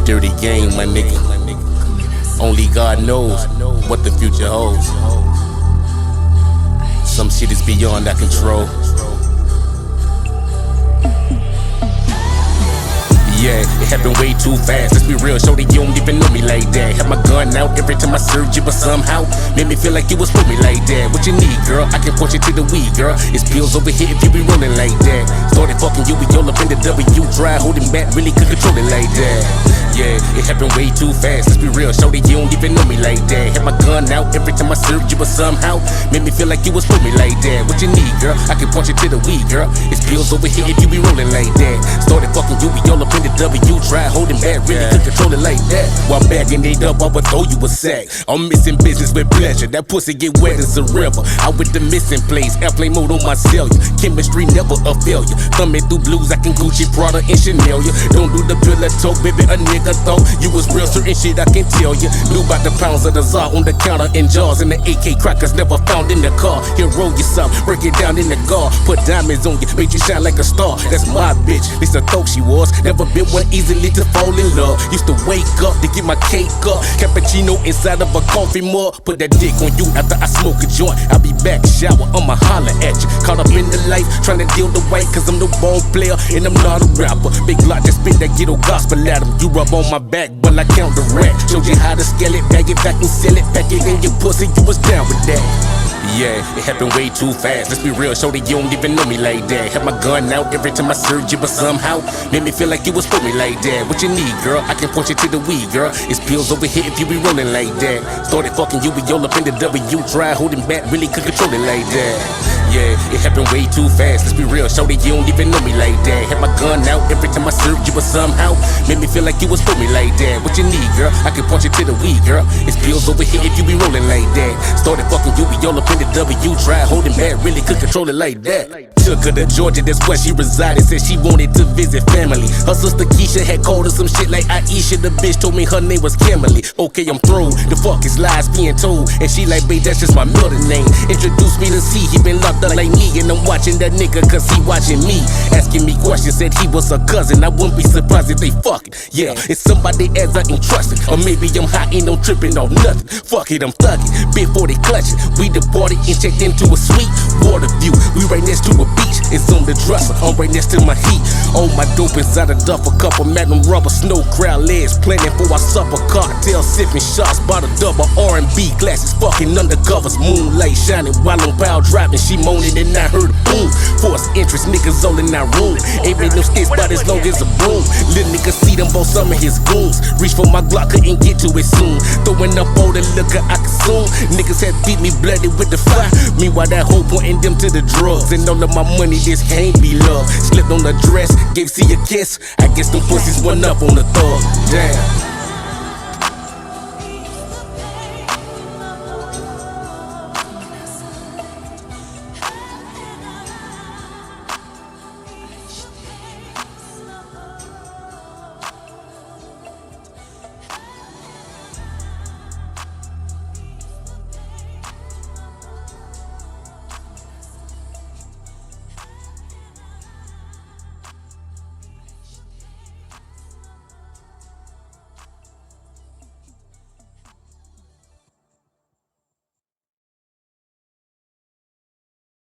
Dirty game, my nigga. Only God knows what the future holds. Some shit is beyond our control. Yeah, it happened way too fast. Let's be real, shorty, you don't even know me like that. Had my gun out every time I served you, but somehow made me feel like you was for me like that. What you need, girl? I can point you to the weed, girl. It's pills over here if you be rolling like that. Started fucking you, we all up in the W, dry, holding back, really could control it like that. Yeah, it happened way too fast. Let's be real, shorty, you don't even know me like that. Had my gun out every time I served you, but somehow made me feel like you was for me like that. What you need, girl? I can point you to the weed, girl. It's pills over here if you be rolling like that. Started fucking you, we all up in the W, try holding back, really could control it like that. While bagging it up, I would throw you a sack. I'm missing business with pleasure, that pussy get wet as a river. I with the missing place, airplane mode on my cellular. Chemistry never a failure. Thumbing through blues, I can Gucci, Prada, and Chanel ya. Don't do the pillar talk, baby, a nigga thought you was real certain shit, I can tell ya. Knew about the pounds of the czar on the counter and jars, and the A.K.A crackers never found in the car. Here roll you some, break it down in the guard, put diamonds on you, made you shine like a star. That's my bitch, at least I thought she was. Never been one easily to fall in love. Used to wake up to get my cake up, cappuccino inside of a coffee mug. Put that dick on you after I smoke a joint. I'll be back, shower, I'ma holler at you. Caught up in the life, trying to deal the weight, cause I'm no bone player and I'm not a rapper. Big Glock just spit that ghetto gospel at him. You rub on my back, but I count the rack. Showed you how to scale it, bag it back and sell it. Pack it in your pussy, you was down with that. Yeah, it happened way too fast. Let's be real, shorty, you don't even know me like that. Had my gun out every time I served you, but somehow made me feel like you was for me like that. What you need, girl? I can point you to the weed, girl. It's pills over here if you be rolling like that. Started fucking you, we all up in the W, dry, holding back, really could control it like that. Yeah, it happened way too fast. Let's be real, shorty, you don't even know me like that. Had my gun out every time I served you, but somehow made me feel like you was for me like that. What you need, girl? I can point you to the weed, girl. It's pills over here if you be rolling like that. Started fucking you, we all up in the W, try holding back, really could control it like that. Took her to Georgia, that's where she resided. Said she wanted to visit family. Her sister Keisha had called her some shit like Aisha. The bitch told me her name was Kimberly. Okay, I'm through. The fuck is lies being told? And she like, babe, that's just my middle name. Introduced me to C, he been locked up like me. And I'm watching that nigga cause he watching me. Asking me questions, said he was her cousin. I wouldn't be surprised if they fucking. Yeah, it's somebody as I ain't trusting. Or maybe I'm high, ain't no tripping on nothing. Fuck it, I'm thugging. Big 40 clutching. We departed and checked into a sweet water view. We right next to a beach. It's on the dresser. I'm right next to my heat. All my dope inside a duffel. Couple magnum rubber, snow crowd legs. Planning for our supper. Cocktail sipping shots by the double. R&B glasses. Fucking undercovers. Moonlight shining while I'm power driving. She moaning and I heard a boom. Force interest. Niggas all in our room. Ain't made no sticks but as long as a broom. Little nigga see them both some of his goons. Reach for my Glock, couldn't get to it soon. Throwing up all the liquor I consume. Niggas had beat me bloody with the fire. Meanwhile that hoe pointing them to the drugs. And all of my money this can't be love. Slipped on the dress, gave C a kiss. I guess them pussies went up on the thug. Damn.